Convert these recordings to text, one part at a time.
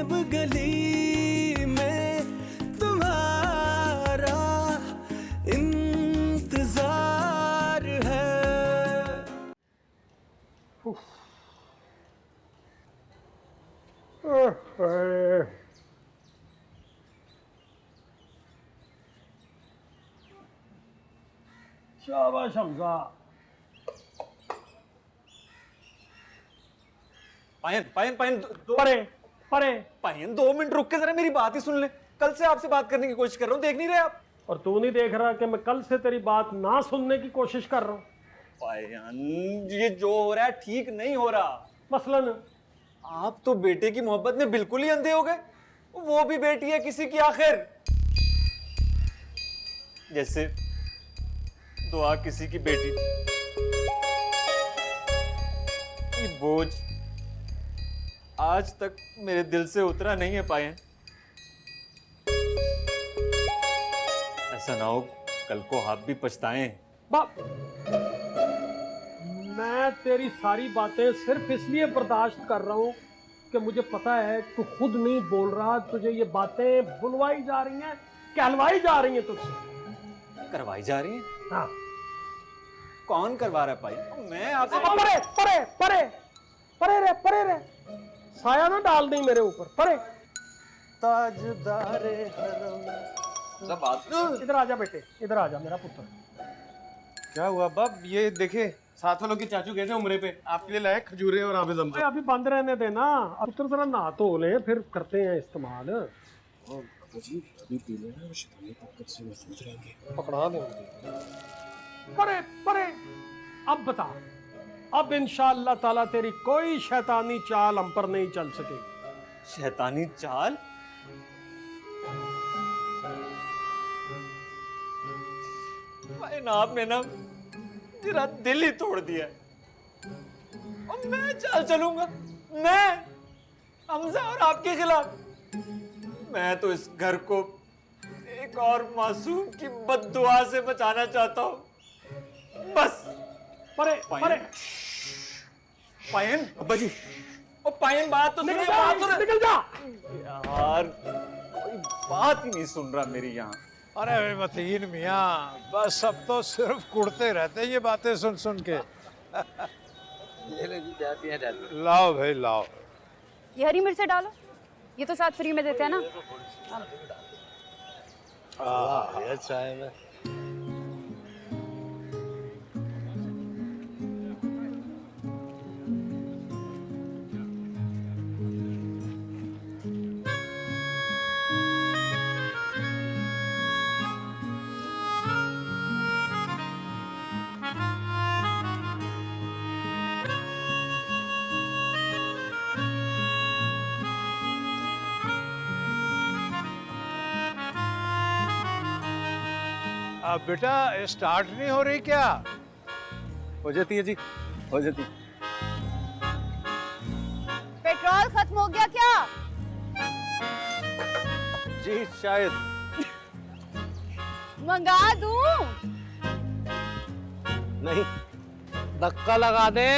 अब गली में तुम्हारा इंतजार है। शाबाश हमजा। पायन पायन पायन परे परे। पायन 2 मिनट रुक के जरा मेरी बात ही सुन ले। कल से आपसे बात करने की कोशिश कर रहा हूँ, देख नहीं रहे आप? और तू नहीं देख रहा कि मैं कल से तेरी बात ना सुनने की कोशिश कर रहा हूँ? पायन ये जो हो रहा है ठीक नहीं हो रहा। मसलन आप तो बेटे की मोहब्बत में बिल्कुल ही अंधे हो गए। वो भी बेटी है किसी की आखिर। जैसे दुआ किसी की बेटी। ये बोझ आज तक मेरे दिल से उतरा नहीं है पायन। ऐसा ना हो कल को आप भी पछताएं। बाप, मैं तेरी सारी बातें सिर्फ इसलिए बर्दाश्त कर रहा हूं कि मुझे पता है तू खुद नहीं बोल रहा, तुझे ये बातें बुलवाई जा रही हैं, कहलवाई जा रही हैं तुझसे। करवाई जा रही है? हाँ। कौन करवा रहा है पाई? मैं आपसे परे परे परे परे रे, परे रे। साया ना डाल दी मेरे ऊपर, परे। ताजदारे हरम। सब बात इधर आजा बेटे, इधर आजा मेरा पुत्र। क्या हुआ बाप? ये देखे साथ वालों के चाचू गए थे उम्रे पे, आपके लिए लाए खजूरे और आबे ज़मज़म। अभी बंद रहने देना, अब पुत्र जरा नहा धो ले फिर करते हैं इस्तेमाल। अभी पी लेना, शैतानी ताकत से महफूज रहेंगे। पकड़ा देंगे। परे परे। अब बता, अब इंशाअल्लाह ताला तेरी कोई शैतानी चाल हम पर नहीं चल सकेगी। शैतानी चाल? भाई ना आपने ना तेरा दिल ही तोड़ दिया है। और मैं चाल चलूंगा? मैं हमजा और आपके खिलाफ? मैं तो इस घर को एक और मासूम की बद्दुआ से बचाना चाहता हूँ, बस। परे परे। पायन अब्बा जी, ओ पायन बात तो सुनिए, बात तो निकल जा। यार कोई बात ही नहीं सुन रहा मेरी यहाँ। अरे मतीन मियाँ, बस अब तो सिर्फ कुड़ते रहते ये बातें सुन सुन के। ये ले जी, जाती हैं जाती। लाओ भाई लाओ। ये हरी मिर्च डालो, ये तो साथ फ्री में देते हैं ना। ये चाय में अब बेटा स्टार्ट नहीं हो रही क्या? हो जाती है जी, हो जाती। पेट्रोल खत्म हो गया क्या? जी शायद। मंगा दूं? नहीं, धक्का लगा दे।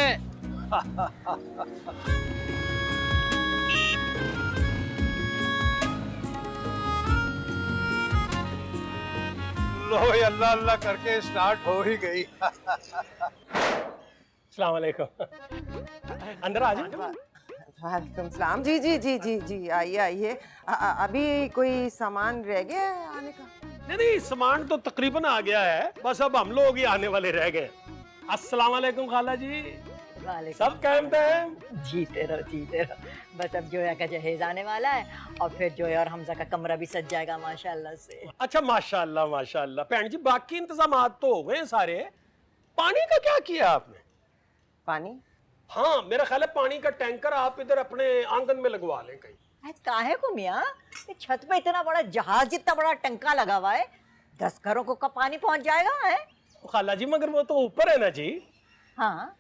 लो भाई, अल्लाह अल्लाह करके स्टार्ट हो ही गई। अस्सलाम वालेकुम। अंदर आ जाओ। वालेकुम सलाम। जी जी जी जी जी, आइए आइए। अभी कोई सामान रह गया है आने का? नहीं, सामान तो तकरीबन आ गया है, बस अब हम लोग ही आने वाले रह गए। अस्सलाम वालेकुम खाला जी। सब कायम टाइम? जीते रहो। बस अब जोया का जहेज आने वाला है और फिर जोया और हमजा का कमरा भी सज जाएगा माशाल्लाह से। अच्छा माशाल्लाह माशाल्लाह। भैन जी बाकी इंतजामात तो हो गए सारे। पानी का क्या किया आपने? पानी? हाँ, मेरा ख्याल है पानी का टैंकर आप इधर अपने आंगन में लगवा लें कहीं। काहे को मियाँ? छत पे इतना बड़ा जहाज जितना बड़ा टंका लगा हुआ है, 10 घरों को का पानी पहुंच जाएगा है? खाला जी मगर वो तो ऊपर है ना जी। हाँ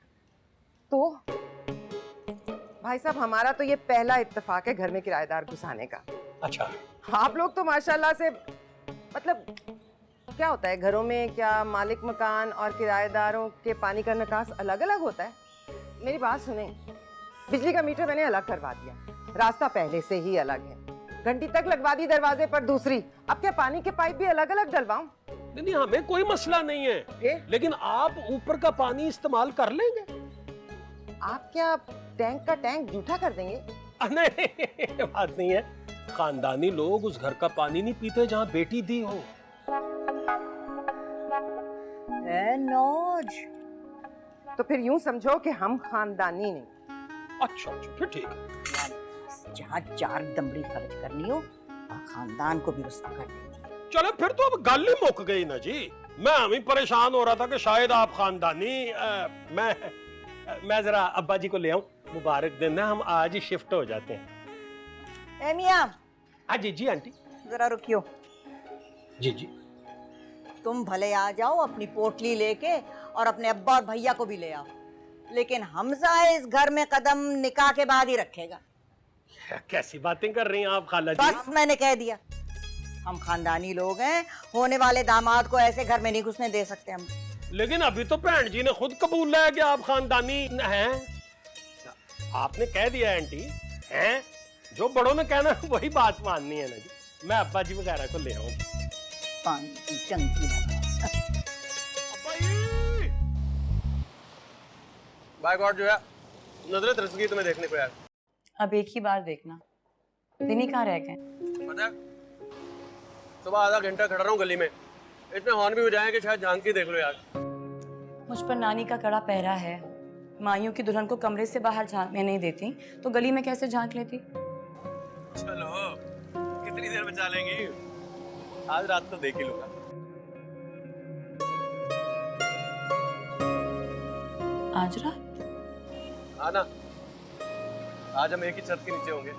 तो भाई साहब, हमारा तो ये पहला इत्तेफाक है घर में किराएदार घुसाने का। अच्छा। आप लोग तो माशाल्लाह से, मतलब क्या होता है घरों में, क्या मालिक मकान और किराएदारों के पानी का निकास अलग अलग होता है? मेरी बात सुने, बिजली का मीटर मैंने अलग करवा दिया, रास्ता पहले से ही अलग है। घंटी तक लगवा दी दरवाजे पर दूसरी, अब क्या पानी के पाइप भी अलग अलग डलवाऊं? नहीं, हमें कोई मसला नहीं है, लेकिन आप ऊपर का पानी इस्तेमाल कर लेंगे? आप क्या टैंक का टैंक जूठा कर देंगे? नहीं, बात नहीं है। खानदानी लोग उस घर का पानी नहीं पीते जहाँ बेटी दी हो। नौज, तो फिर यूं समझो कि हम खानदानी नहीं। अच्छा, फिर ठीक है। जहाँ 4 दमड़ी खर्च करनी हो और खानदान को भी रुस्वा कर देती। चलो फिर तो अब गल ही मुक गई ना जी। मैं अभी परेशान हो रहा था कि शायद आप खानदानी मैं जरा अब्बा जी को ले आऊं। मुबारक दिन है, हम आज ही शिफ्ट हो जाते हैं। ए मियां, हाँ जी आंटी। जरा रुकियो। जी। तुम भले आ जाओ अपनी पोटली लेके और अपने अब्बा और भैया को भी ले आओ, लेकिन हमजा इस घर में कदम निकाह के बाद ही रखेगा। कैसी बातें कर रही हैं आप खाला जी? बस मैंने कह दिया, हम खानदानी लोग हैं, होने वाले दामाद को ऐसे घर में नहीं घुसने दे सकते हम। लेकिन अभी तो बहन जी ने खुद कबूल है कि आप खानदानी हैं। आपने कह दिया आंटी हैं, जो बड़ों ने कहना वही बात माननी है ना जी। मैं अब्बा जी वगैरह को ले आऊं। पानी की टंकी लगा। बाय गॉड जो है नजरें तरस गई तुम्हें देखने को यार। अब एक ही बार देखना, दिन ही कहाँ रह गए। पता है सुबह आधा घंटा खड़ा रहा हूँ गली में, इतने हॉर्न भी बजाए कि शायद जान के देख लो यार। मुझ पर नानी का कड़ा पहरा है। माइयों की दुल्हन को कमरे से बाहर झांकने नहीं देती, तो गली में कैसे झांक लेती। चलो कितनी देर बचा लेंगी, आज रात तो देख ही लूंगा। आज रात? हाँ ना, आज हम एक ही छत के नीचे होंगे।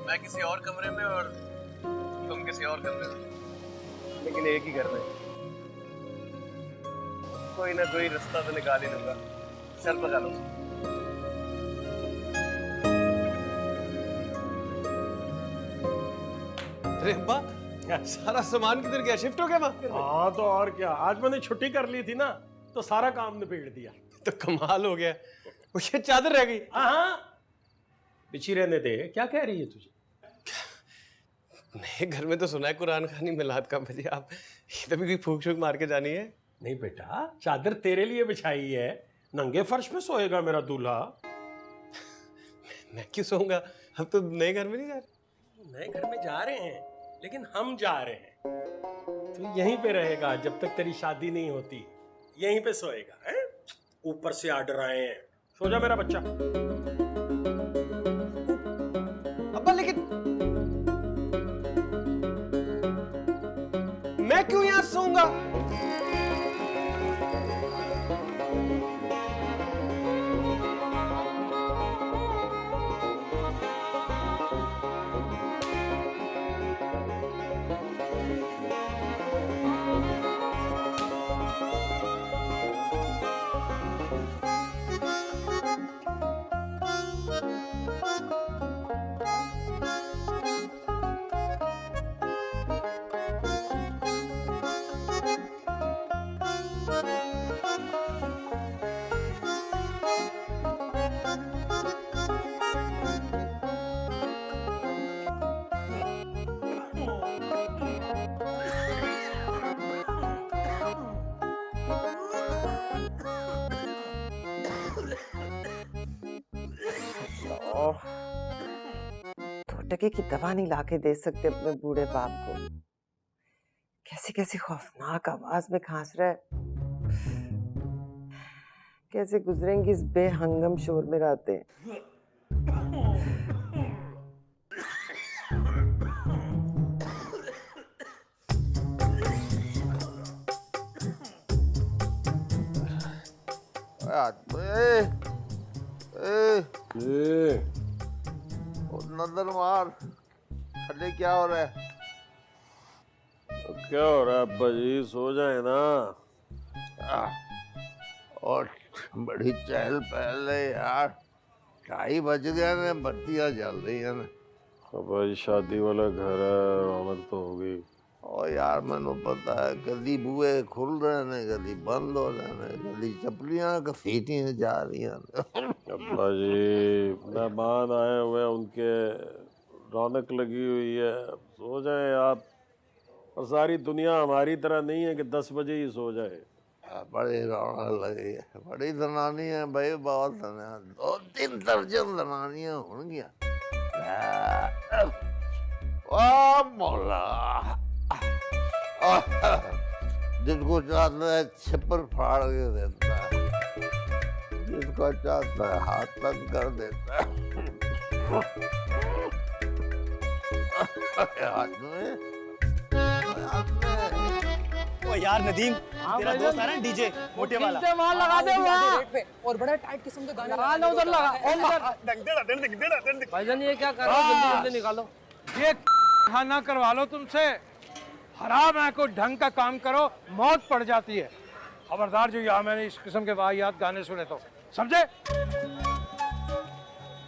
मैं किसी और कमरे में और तुम किसी और कमरे में, लेकिन एक ही घर में। कोई ना कोई रास्ता तो निकाल ही लूंगा। चल लगा लो। अरे अब्बा, सारा सामान किधर गया? शिफ्ट हो गया वहाँ? हाँ तो और क्या, आज मैंने छुट्टी कर ली थी ना, तो सारा काम निपेट दिया। तो कमाल हो गया। वो ये चादर रह गई। हाँ, बिछी रहने दे। क्या कह रही है तुझे? नए घर में तो सुना है कुरान खानी मिलाद का बजे, आप तभी भी फूक शूक मार के जानी है? नहीं बेटा, चादर तेरे लिए बिछाई है, नंगे फर्श पे सोएगा मेरा दूल्हा। मैं क्यों सोऊंगा? हम तो नए घर में नहीं जा रहे। नए घर में जा रहे हैं, लेकिन हम जा रहे हैं। तो यहीं पे रहेगा जब तक तेरी शादी नहीं होती, यहीं पे सोएगा। हैं? ऊपर से आर्डर आए हैं। सो जा मेरा बच्चा। अब्बा लेकिन मैं क्यों यहाँ सोऊंगा? टके की दवा नहीं लाके दे सकते अपने बूढ़े बाप को। कैसी कैसी खौफनाक आवाज में खांस रहा है। कैसे गुजरेंगी इस बेहंगम शोर में रातें। नजर मार, थल्ले क्या हो रहा है? क्या हो रहा है अब्बा जी? सो जाए ना। और बड़ी चहल पहल है यार, 2:30 बज गए ने, बत्तियां जल रही है ना। अब्बा जी शादी वाला घर है, रौनक तो होगी। ओ यार मैनू पता है कदी बूहे खुल रहे ने कदी बंद हो रहे ने कदी चपलियां घसीटियां जा रही हैं। अब्बा जी मेहमान आए हुए हैं, उनके रौनक लगी हुई है, सो जाएं आप। और सारी दुनिया हमारी तरह नहीं है कि 10 बजे ही सो जाए। बड़ी रौनक लगी है, बड़ी जनानी है भाई, बहुत 2-3 दर्जन जनानियां होंगी। वाह मौला, जिसको चाहता है छिपर फाड़ के देता है, जिसको चाहता है हाथ तक कर देता है। हाथ में ओ यार नदीम, तेरा दोस्त आ रहा है डीजे मोटे वाला। वहाँ लगा दे वहाँ और बड़ा टाइट किस्म के गाने लगा उधर लगा। भाईजान ये क्या कर रहे हो, जल्दी जल्दी निकालो। ये खाना करवा लो तुमसे, हराम है, कोई ढंग का काम करो, मौत पड़ जाती है। खबरदार जो यहाँ मैंने इस किस्म के वाहियात गाने सुने तो, समझे?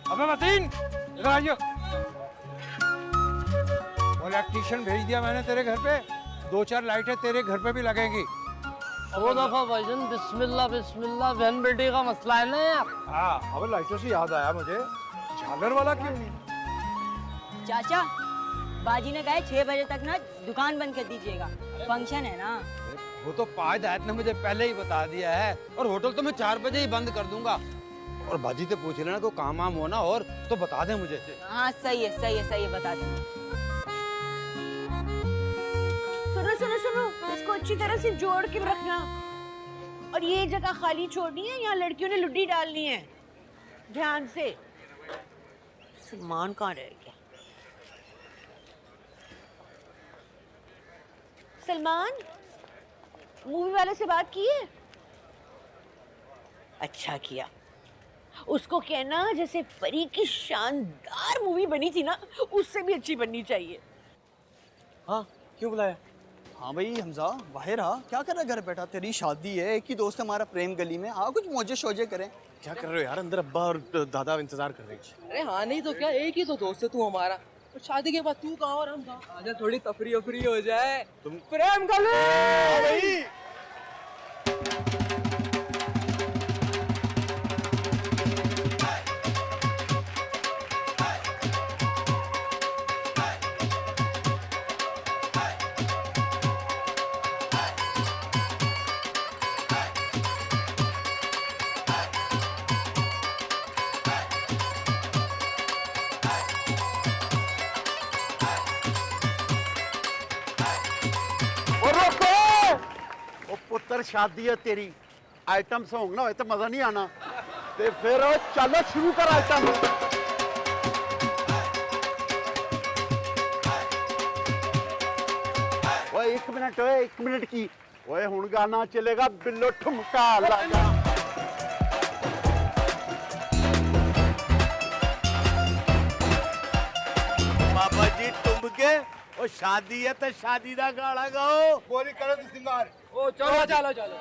अबे मतीन इधर आइयो। वो इलेक्ट्रीशियन भेज दिया मैंने तेरे घर पे, 2-4 लाइटें तेरे घर पे भी लगेंगी। दो दफा भाईजान बिस्मिल्लाह बिस्मिल्लाह, बहन बेटी का मसला है ना यार। हाँ, अब लाइटों से याद आया मुझे, झालर वाला क्यों नहीं? चाचा बाजी ने कहा 6 बजे तक ना दुकान बंद कर दीजिएगा, फंक्शन है ना। वो तो पायदायत ने मुझे पहले ही बता दिया है, और होटल तो मैं 4 बजे ही बंद कर दूंगा। और बाजी से पूछ लेना, को काम वाम हो ना और तो बता दे मुझे। हाँ सही है सही है सही है, बता देंगे। सुनो सुनो सुनो, इसको अच्छी तरह से जोड़ के रखना, और ये जगह खाली छोड़नी है, यहाँ लड़कियों ने लुड्डी डालनी है, ध्यान से। सलमान कहाँ रह गया? सलमान, मूवी वाले से बात की है? अच्छा किया, उसको कहना जैसे परी की शानदार मूवी बनी थी ना, उससे भी अच्छी बननी चाहिए। हाँ क्यों बुलाया? हाँ भाई हमजा, बाहर आ, क्या कर रहा है घर बैठा? तेरी शादी है, एक ही दोस्त है हमारा प्रेम गली में, हाँ कुछ मौजे शोजे करें। क्या कर रहे हो यार, अंदर अब्बा और दादा इंतजार कर रहे हैं। अरे हाँ नहीं तो क्या, एक ही तो दोस्त है तू हमारा, और शादी के बाद तू कहाँ और हम कहाँ? आजा थोड़ी तफरी वफरी हो जाए। तुम प्रेम गली। पुत्र शादी है तेरी, आइटम सॉन्ग ना होए तो मजा नहीं आना। ते फिर चलो शुरू कर आइटम। ओए 1 मिनट की, ओए हुण गाना चलेगा बिल्लो ठुमका लगा। बाबा जी ठुमके, और शादी है तो शादी का गाना गाओ। बोली करो तो सिंगार। ओ चलो चलो चलो।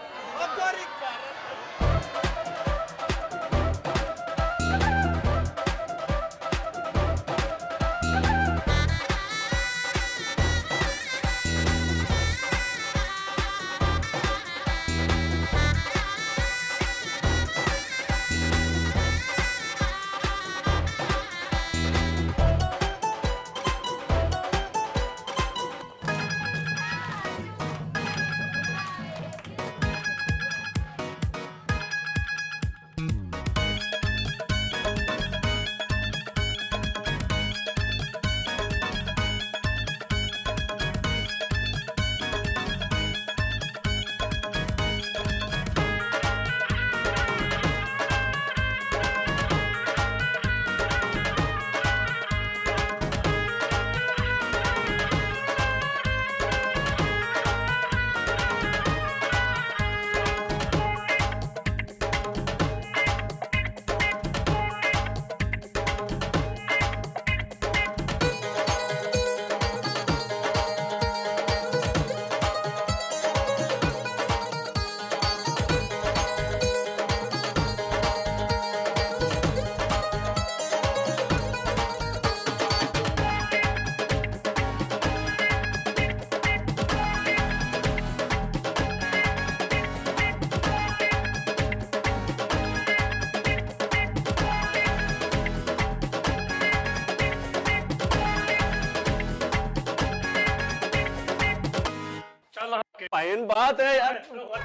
फाइन बात है यार,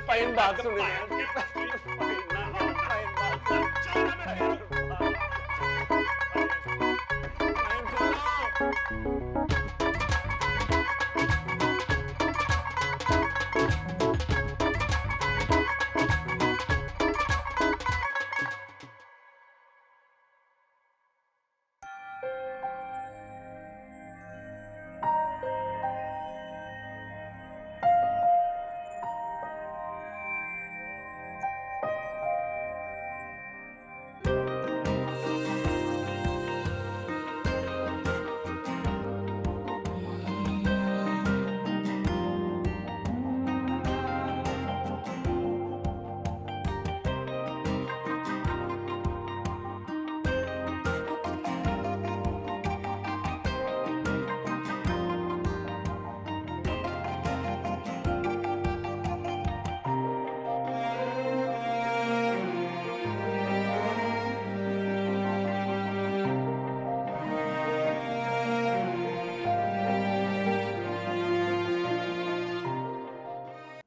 फाइन बात सुने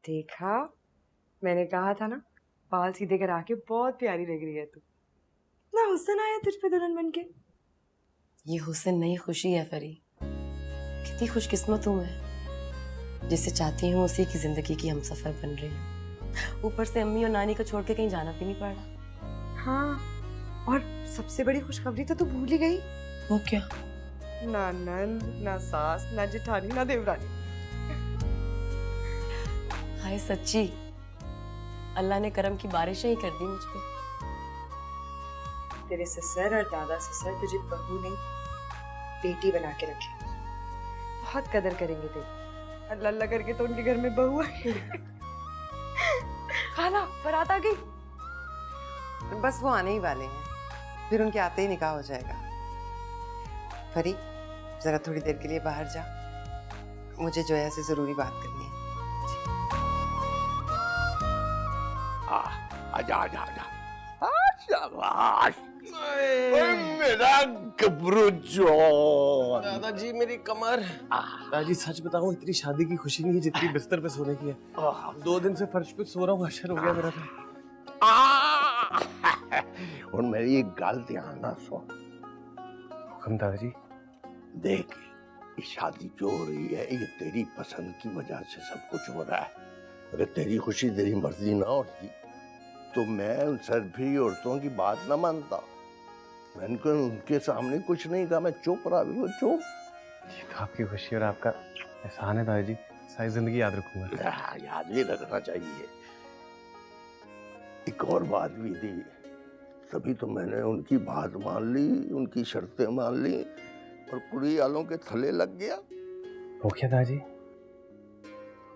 देखा, मैंने कहा था ना, बाल सीधे करा के बहुत प्यारी लग रही है तू। ना हुस्न आया तुझ पे दुल्हन बन के। ये हुस्न नहीं खुशी है फरी। कितनी खुशकिस्मत हूँ मैं, जिससे चाहती हूँ उसी की जिंदगी की हमसफर बन रही हूँ। ऊपर से अम्मी और नानी को छोड़ के कहीं जाना भी नहीं पड़ रहा। हाँ, और सबसे बड़ी खुशखबरी तो तू भूल ही गई। वो क्या? ना नंद, ना सास, ना जेठानी, ना देवरानी। हाय सच्ची, अल्लाह ने करम की बारिशें ही कर दी मुझ पे। तेरे ससुर और दादा ससुर तुझे बहू नहीं, बेटी बना के रखे। बहुत कदर करेंगे तेरी। अल्लाह अल्लाह करके तो उनके घर में बहू आई। खाला, बारात आ गई। बस वो आने ही वाले हैं, फिर उनके आते ही निकाह हो जाएगा। फरी, जरा थोड़ी देर के लिए बाहर जा, मुझे जोया से जरूरी बात करनी है। आजा आजा आजा, शाबाश मेरा गबरू जोन। दादाजी मेरी कमर। दादाजी सच बताऊं, इतनी शादी की खुशी नहीं है जितनी बिस्तर पे सोने की है। 2 दिन से फर्श पे सो रहा हूँ, असर हो गया मेरा तो। और मेरी एक गल ध्यान ना सुन। हुक्म दादाजी। देख, ये शादी जो हो रही है ये तेरी पसंद की वजह से सब कुछ हो रहा है। अगर तेरी खुशी तेरी मर्जी ना होती तो मैं उन सरफी औरतों की बात ना मानता। मैंने उनके सामने कुछ नहीं कहा, मैं चुप रहा, बिल्कुल चुप। ये तो आपकी खुशी और आपका एहसान है दादाजी, सारी जिंदगी याद रखूंगा। याद भी रखना चाहिए। एक और बात भी थी, तभी तो मैंने उनकी बात मान ली, उनकी शर्तें मान ली और कुड़ी वालों के थले लग गया। वो क्या दादाजी?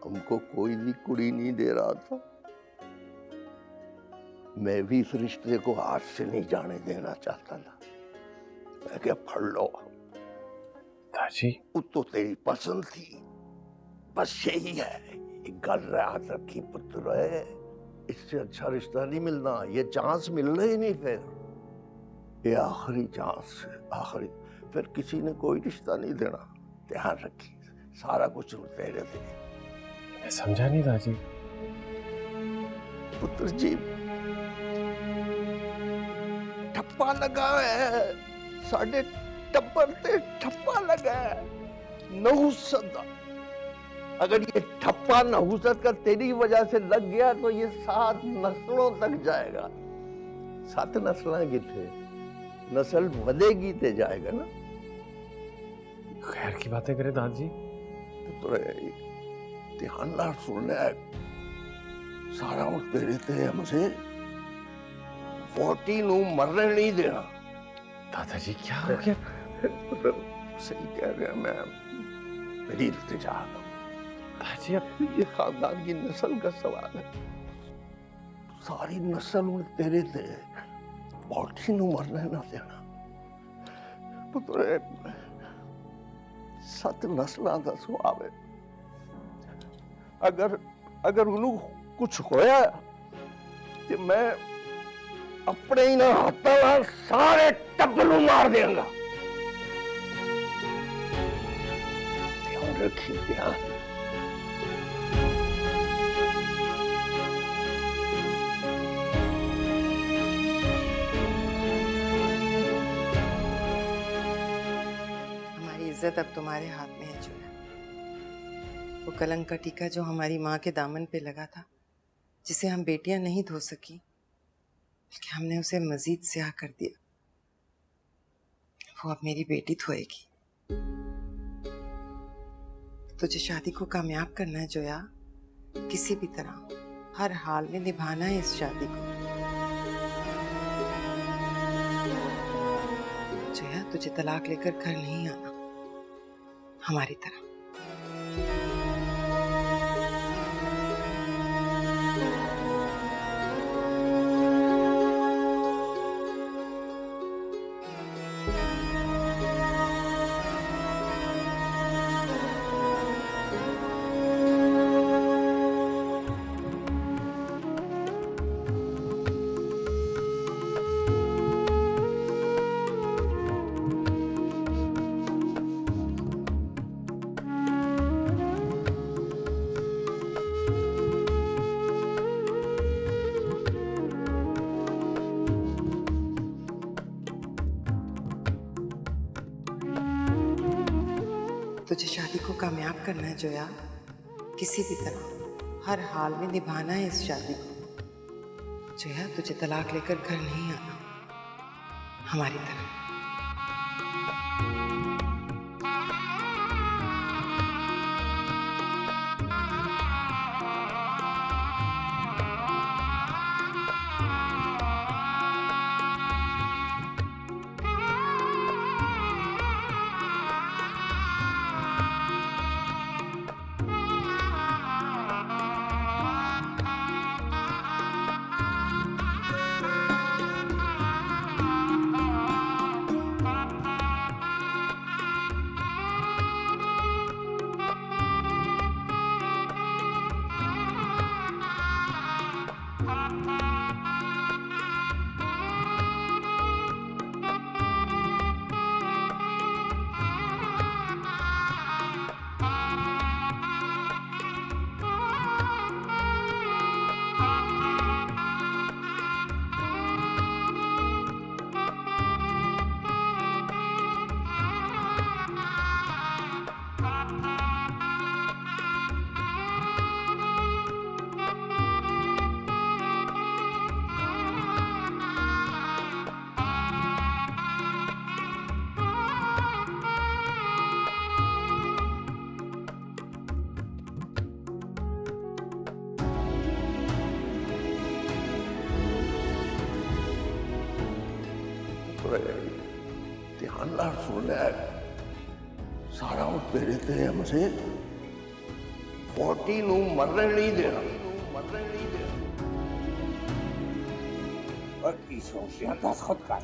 हमको कोई भी कुड़ी नहीं दे रहा था, मैं भी इस रिश्ते को हाथ से नहीं जाने देना चाहता था। मैं क्या, फड़ लो दादाजी। वो तो तेरी पसंद थी, बस यही है। एक गल याद रखी पुत्र, इससे अच्छा रिश्ता नहीं मिलना। ये चांस मिलना ही नहीं, फिर ये आखिरी चांस, आखिरी। फिर किसी ने कोई रिश्ता नहीं देना, ध्यान रखी। सारा कुछ तेरे थे। मैं समझा नहीं दादाजी। पुत्र जी, ठप्पा लगा है, साढ़े टब्बर ते ठप्पा लगा है नहुसत दा। अगर ये ठप्पा नहुसत का तेरी वजह से लग गया तो ये 7 नस्लों तक जाएगा। 7 नस्लें किथे, नस्ल बढ़ेगी ते जाएगा ना। खैर की बातें करे दादाजी। तो ध्यान ना सुनना है, सारा उस तेरे ते हमसे 40 नू मरने नहीं देना। दादाजी क्या हो गया? सही कह रहे हैं, मैं मेरी इल्तिजा है। दादाजी अब ये खानदान की नस्ल का सवाल है, सारी नस्ल उन तेरे ते 40 नू मरने ना देना। पुत्र 7 नस्लों का सुभाव है। अगर उन्होंने कुछ होया तो मैं अपने ही ना हाथों नाल सारे टब्बर नूं मार देंगा। ध्यान रखी, ध्यान। इज्जत अब तुम्हारे हाथ में है जोया। वो कलंक का टीका जो हमारी माँ के दामन पे लगा था, जिसे हम बेटियां नहीं धो सकी, बल्कि हमने उसे मजीद स्याह कर दिया, वो अब मेरी बेटी धोएगी। तुझे शादी को कामयाब करना है जोया, किसी भी तरह हर हाल में निभाना है इस शादी को। जोया, तुझे तलाक लेकर घर नहीं आना, हमारी तरह। तुझे शादी को कामयाब करना है जोया, किसी भी तरह हर हाल में निभाना है इस शादी को। जोया, तुझे तलाक लेकर घर नहीं आना, हमारी तरह। ध्यान ला सुन ले, सारा तेरे ते हमसे 40 ਨੂੰ ਮਰਨ ਨਹੀਂ ਦੇਣਾ। और की सोचिया दस खुद कर।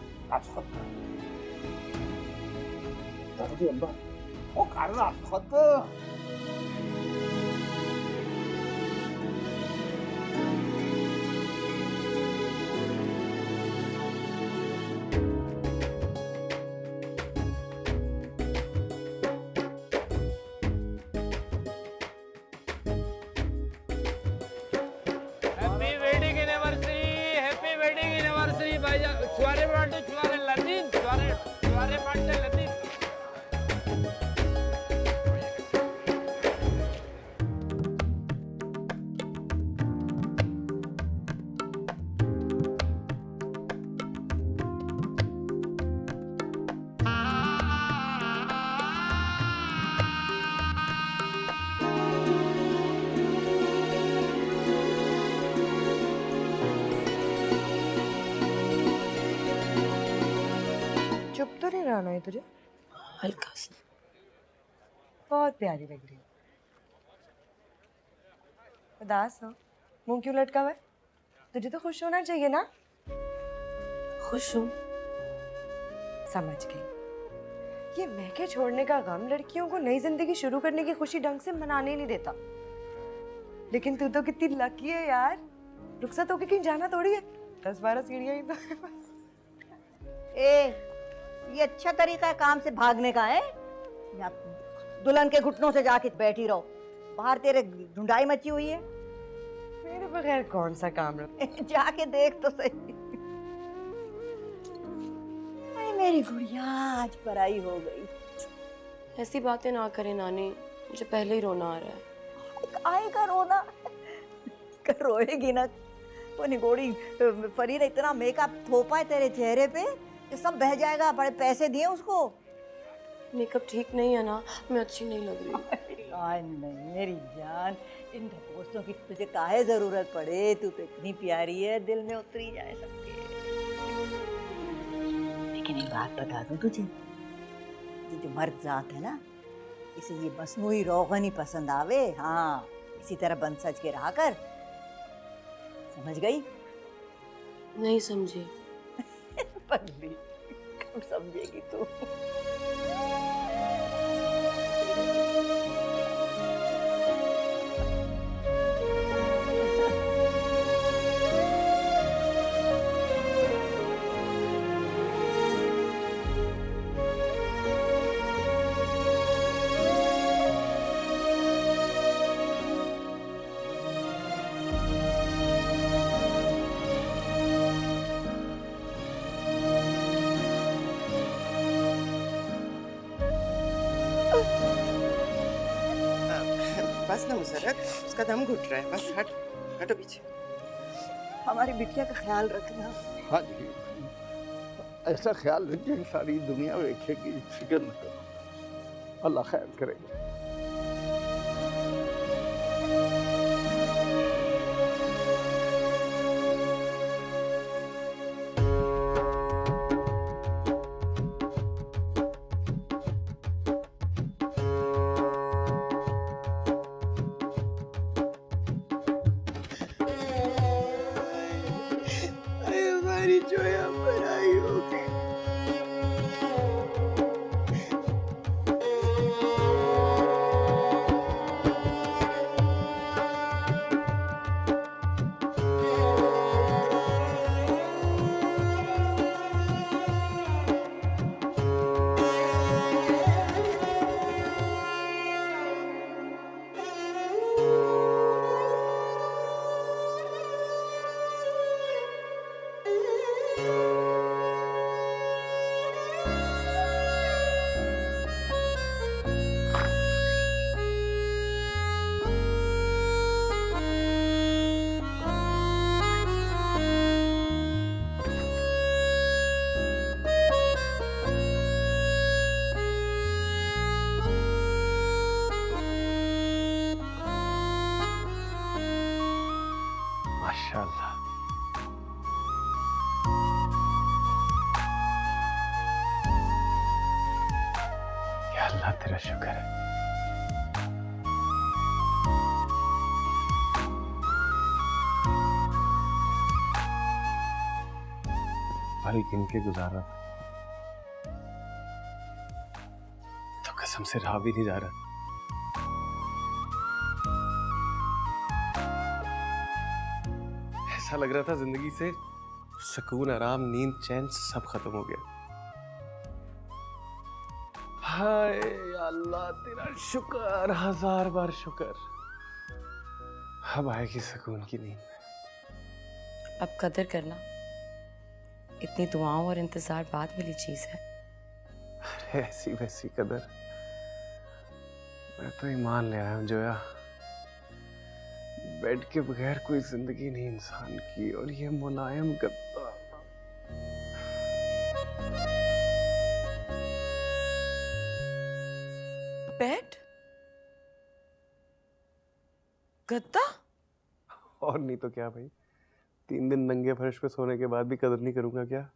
वो कर रहा खुद। चुप तो नहीं रहना है तुझे? हल्का सा। बहुत प्यारी लग रही है। उदास हो, मुंह क्यों लटका हुआ है? तुझे तो खुश होना चाहिए ना। खुश हूँ। समझ गई। ये महके छोड़ने का गम लड़कियों को नई जिंदगी शुरू करने की खुशी ढंग से मनाने नहीं देता। लेकिन तू तो कितनी लकी है यार, रुखसत होके कहीं जाना थोड़ी है। 10-12 सीढ़ियां ही तो है बस। ये अच्छा तरीका है काम से भागने का है? या दुल्हन के घुटनों से जाके बैठी रहो, बाहर तेरे ढूंढाई मची हुई है। मेरे बगैर कौन सा काम रहा? जाके देख तो सही। अरे मेरी गुड़िया आज पराई हो गई। ऐसी बातें ना करें नानी, मुझे पहले ही रोना आ रहा है। आएगा रोना, कर रोएगी ना। वो निगोड़ी फरीदा इतना मेकअप थोपा है तेरे चेहरे पे कि सब बह जाएगा। बड़े पैसे दिए उसको। मेकअप ठीक नहीं है ना, मैं अच्छी नहीं लग रही। नहीं मेरी जान, इन दोस्तों की तुझे काहे जरूरत पड़े, तू तो इतनी प्यारी है, दिल में उतरी जाए सबके। लेकिन एक बात बता दूं तुझे, ये जो मर्द जात है ना, इसे ये मसनूई रोगन ही पसंद आवे। हाँ, इसी तरह बन सज के रहा कर, समझ गई? नहीं समझी। पगली, कब समझेगी तू? बस ना मुसरत, उसका दम घुट रहा है, बस हट, हटो पीछे। हमारी बिटिया का ख्याल रखना। हाँ जी, ऐसा ख्याल रखिए सारी दुनिया देखेगी, फिक्र न करो, अल्लाह खैर करेगा। हमारी जोया बनाई होगी। माशाल्लाह। या अल्लाह तेरा शुक्र है। पल गिन के गुजारा था, तो कसम से रहा भी नहीं जा रहा। ऐसा लग रहा था जिंदगी से सुकून, आराम, नींद, चैन सब खत्म हो गया। हाय अल्लाह तेरा शुक्र, हजार बार शुक्र। अब आएगी सुकून की नींद। अब कदर करना, इतनी दुआओं और इंतजार बाद मिली चीज है। अरे ऐसी वैसी कदर, मैं तो ईमान ले आया हूं जोया। बेड के बगैर कोई जिंदगी नहीं इंसान की, और ये मुलायम गद्दा। बेड? गद्दा? और नहीं तो क्या भाई, 3 दिन नंगे फर्श पे सोने के बाद भी कदर नहीं करूंगा क्या?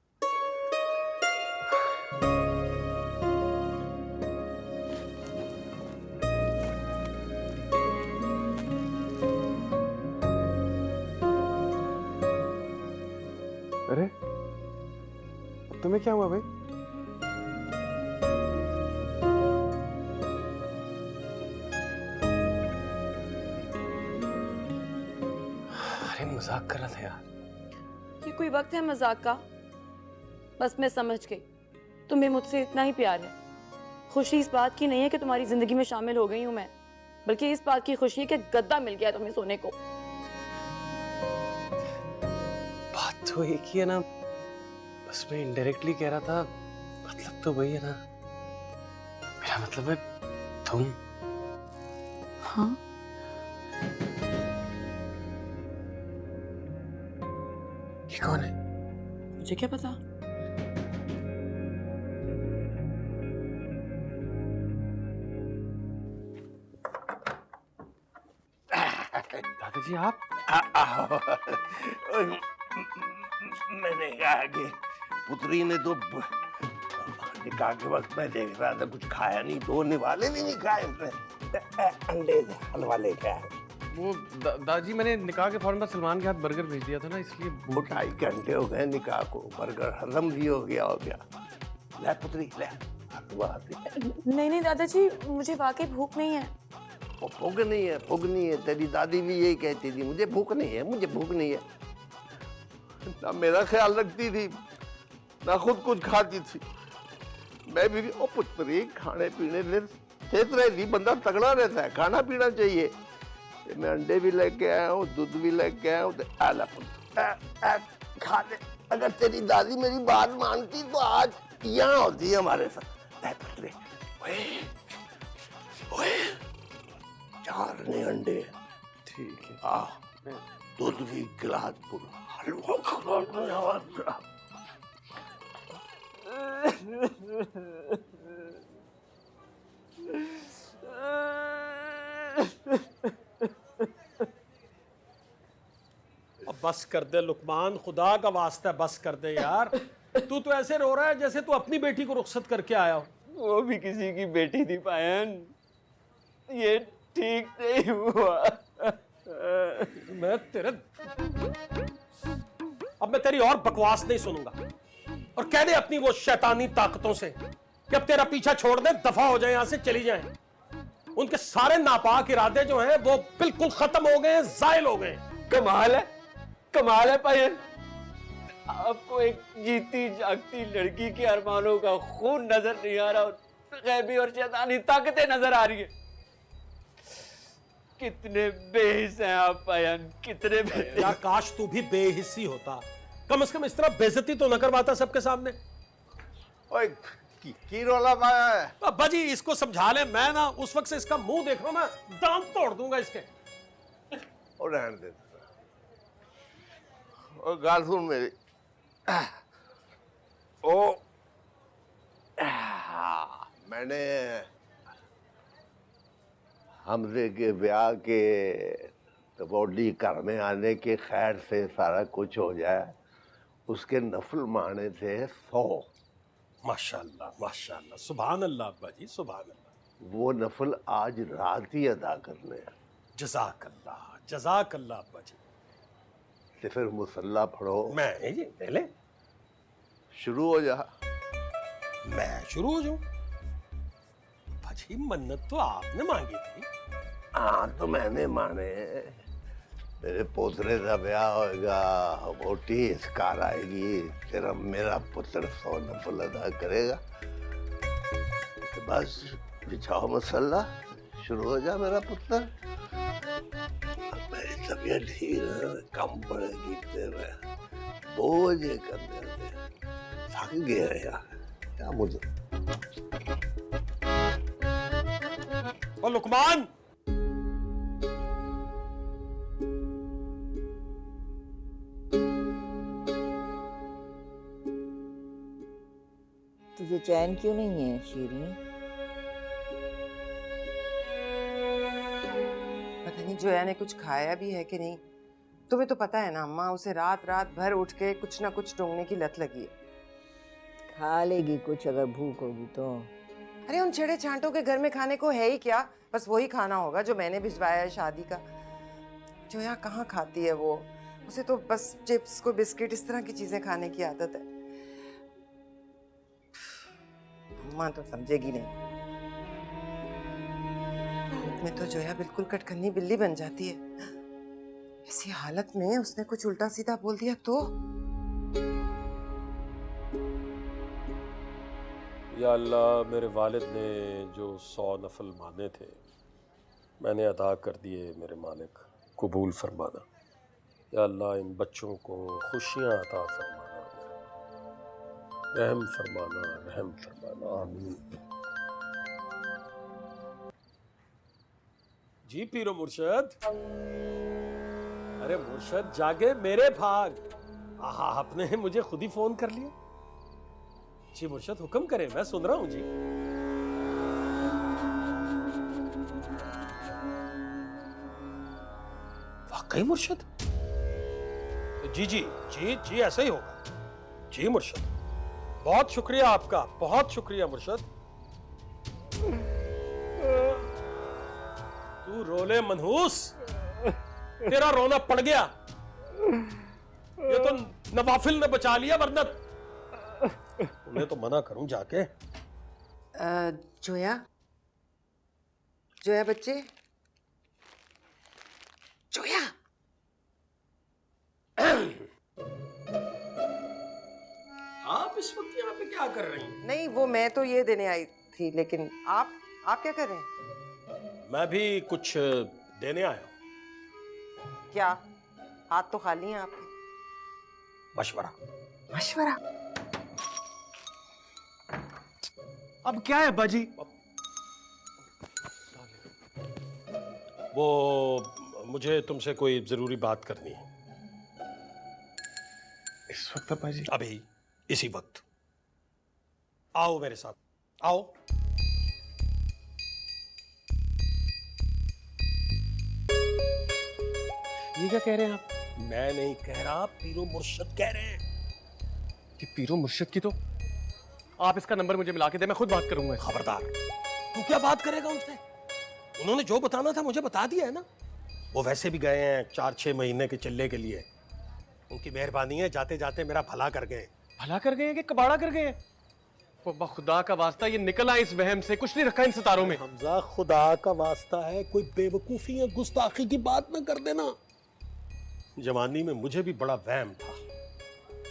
अरे तुम्हें क्या हुआ भाई? अरे मजाक कर रहा था यार। ये कोई वक्त है मजाक का? बस मैं समझ गई, तुम्हें मुझसे इतना ही प्यार है। खुशी इस बात की नहीं है कि तुम्हारी जिंदगी में शामिल हो गई हूं मैं, बल्कि इस बात की खुशी है कि गद्दा मिल गया तुम्हें सोने को। बात तो एक ही है ना, बस मैं इनडायरेक्टली कह रहा था, मतलब तो वही है ना। मेरा मतलब है तुम। हाँ, ये कौन है? मुझे क्या पता। दादाजी आप? मैंने कहा कि पुत्री ने तो निकाह के वक्त मैं देख रहा था कुछ खाया नहीं, दो निवाले भी नहीं खाए उसने, अंडे हलवा लेके आया। वो दादाजी मैंने निकाह के फौरन बाद सलमान के हाथ बर्गर भेज दिया था ना, इसलिए वो 2.5 घंटे हो गए निकाह को, बर्गर हजम भी हो गया ले पुत्री ले हलवा दे। नहीं दादाजी, मुझे वाकई भूख नहीं है। वो भूख नहीं है, भूख नहीं है, तेरी दादी भी यही कहती थी, मुझे भूख नहीं है, मुझे भूख नहीं है। ना मेरा ख्याल रखती थी ना खुद कुछ खाती थी। मैं भी ओ पुत्री खाने पीने से सेहत रहती, बंदा तगड़ा रहता है, खाना पीना चाहिए। मैं अंडे भी लेके आया हूँ, दूध भी लेके आया हूँ, खा ले। अगर तेरी दादी मेरी बात मानती तो आज यहाँ होती है हमारे साथ। पुत्री ओए 4 ने अंडे, ठीक है। दूध की गिलास पूरा, हलवा खा। अब बस कर दे लुकमान, खुदा का वास्ता है बस कर दे यार। तू तो ऐसे रो रहा है जैसे तू अपनी बेटी को रुखसत करके आया हो। वो भी किसी की बेटी थी पायन, ये ठीक नहीं हुआ। अब मैं तेरी और बकवास नहीं सुनूंगा, और कह दे अपनी वो शैतानी ताकतों से कि अब तेरा पीछा छोड़ दे, दफा हो जाए, यहां से चली जाए। उनके सारे नापाक इरादे जो हैं वो बिल्कुल खत्म हो गए, जायल हो गए। कमाल है पायन, आपको एक जीती जागती लड़की के अरमानों का खून नजर नहीं आ रहा, गैबी और शैतानी ताकतें नजर आ रही है। कितने बेहिस हैं आप पायन, कितने बेहिस। यार काश तू भी बेहिस्सी होता, कम से कम इस तरह बेइज्जती तो न करवाता सबके सामने। ओए की रोला पाया है? अब्बा जी इसको समझा ले, मैं ना उस वक्त से इसका मुंह देख रहा हूं, मैं दांत तोड़ दूंगा इसके। और रहने दे। और गाल सुन मेरी, मैंने हमजे के ब्याह के बॉडी घर में आने के खैर से सारा कुछ हो जाए, उसके नफल माने थे 100। माशाल्लाह माशाल्लाह, सुभान अल्लाह अब्बा जी, सुभान अल्लाह। वो नफल आज रात ही अदा करने हैं। जज़ाक अल्लाह अब्बा जी। तो फिर मुसल्ला पढ़ो। मैं जी पहले शुरू हो जा। मैं शुरू हो जाऊं? भाजी मन्नत तो आपने मांगी थी। हाँ तो मैंने माने, मेरे पोतरे का ब्याह होगा, वोटी इसकार आएगी, तेरा मेरा पुत्र 100 नफल अदा करेगा। तो बस बिछाओ मसल्ला, शुरू हो जा मेरा पुत्र। मेरी तबीयत ठीक है, कम पड़ेगी तेरे बोझ करने में, थक गया यार क्या मुझे। और लुकमान, तुझे चैन क्यों नहीं है शीरी? पता नहीं जोया ने कुछ खाया भी है कि नहीं। तुम्हें तो पता है ना अम्मा, उसे रात रात भर उठ के कुछ ना कुछ टोंगने की लत लगी है। खा लेगी कुछ अगर भूख होगी तो। अरे उन छेड़े छांटों के घर में खाने को है ही क्या, बस वही खाना होगा जो मैंने भिजवाया है शादी का। जोया कहाँ खाती है वो, उसे तो बस चिप्स को बिस्किट इस तरह की चीजें खाने की आदत है। अम्मा तो समझेगी नहीं। भूख में तो जोया बिल्कुल कटकन्नी बिल्ली बन जाती है। इसी हालत में उसने कुछ उल्टा सीधा बोल दिया तो। या अल्लाह, मेरे वालिद ने जो 100 नफल माने थे मैंने अदा कर दिए, मेरे मालिक कबूल फरमाना। या अल्लाह, इन बच्चों को खुशियाँ अता फरमाना, रहम फरमाना, रहम फरमाना, आमीन। जी पीरो मुर्शद। अरे मुर्शद जागे मेरे भाग। आहा, आपने मुझे खुद ही फोन कर लिया। जी मुर्शद हुक्म करें, मैं सुन रहा हूं जी। वाकई मुर्शद? जी जी जी जी ऐसा ही होगा। जी मुर्शद, बहुत शुक्रिया आपका, बहुत शुक्रिया मुर्शद। तू रोले मनहूस, तेरा रोना पड़ गया। ये तो नवाफिल ने बचा लिया, वरना उन्हें तो मना करूं जाके। जोया, जोया बच्चे, जोया। आप इस वक्त यहाँ पे क्या कर रही हैं? नहीं, वो मैं तो ये देने आई थी, लेकिन आप क्या कर रहे हैं? मैं भी कुछ देने आया हूं। क्या? हाथ तो खाली हैं आपके। मशवरा। मशवरा? अब क्या है बाजी? वो मुझे तुमसे कोई जरूरी बात करनी है। इस वक्त बाजी? अभी इसी वक्त। आओ मेरे साथ, आओ। ये क्या कह रहे हैं आप? मैं नहीं कह रहा, पीरो मुर्शद कह रहे हैं। कि पीरो मुर्शद की तो आप इसका नंबर मुझे मिला के दे, मैं खुद बात करूंगा। खबरदार, तू क्या बात करेगा उनसे? उन्होंने जो बताना था मुझे बता दिया है ना। वो वैसे भी गए हैं 4-6 महीने के चिल्ले के लिए। उनकी मेहरबानी है, जाते जाते मेरा भला कर गए। भला कर गए हैं कि कबाड़ा कर गए हैं? वो खुदा का वास्ता, ये निकल आए इस वहम से। कुछ नहीं रखा इन सितारों में। हमजा, खुदा का वास्ता है, कोई बेवकूफी या गुस्ताखी की बात ना कर देना। जवानी में मुझे भी बड़ा वहम था।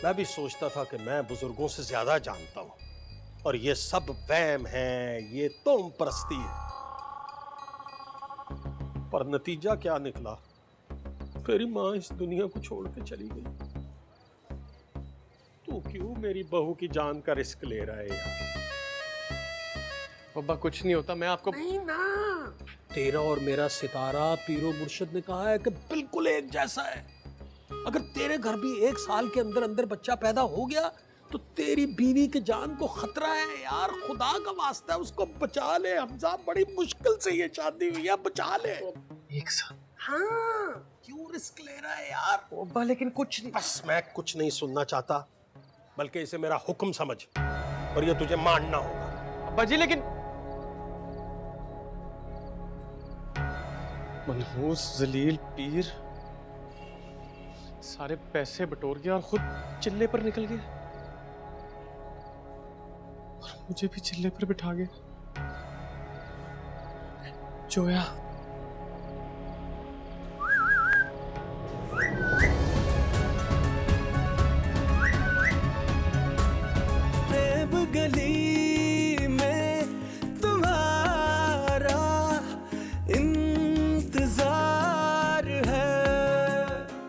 मैं भी सोचता था कि मैं बुजुर्गों से ज्यादा जानता हूं, और ये सब वहम है, ये तोम परस्ती है। पर नतीजा क्या निकला? मेरी माँ इस दुनिया को छोड़ के चली गई। तू क्यों मेरी बहू की जान का रिस्क ले रहा है यार? बाबा कुछ नहीं होता, मैं आपको नहीं ना। तेरा और मेरा सितारा पीरो मुर्शद ने कहा है कि बिल्कुल एक जैसा है। अगर तेरे घर भी 1 साल के अंदर अंदर बच्चा पैदा हो गया तो तेरी बीवी की जान को खतरा है यार। खुदा का वास्ता उसको बचा ले हमजा, बड़ी मुश्किल से ये शादी हुई है, बचा ले। 1 साल? हाँ, क्यों रिस्क ले रहा है यार? बाबा लेकिन कुछ नहीं। बस मैं कुछ नहीं सुनना चाहता, बल्कि इसे मेरा हुक्म समझ, और ये तुझे मानना होगा। अब्बा जी लेकिन मनहूस जलील पीर सारे पैसे बटोर गया और खुद चिल्ले पर निकल गया, और मुझे भी चिल्ले पर बिठा गया। जोया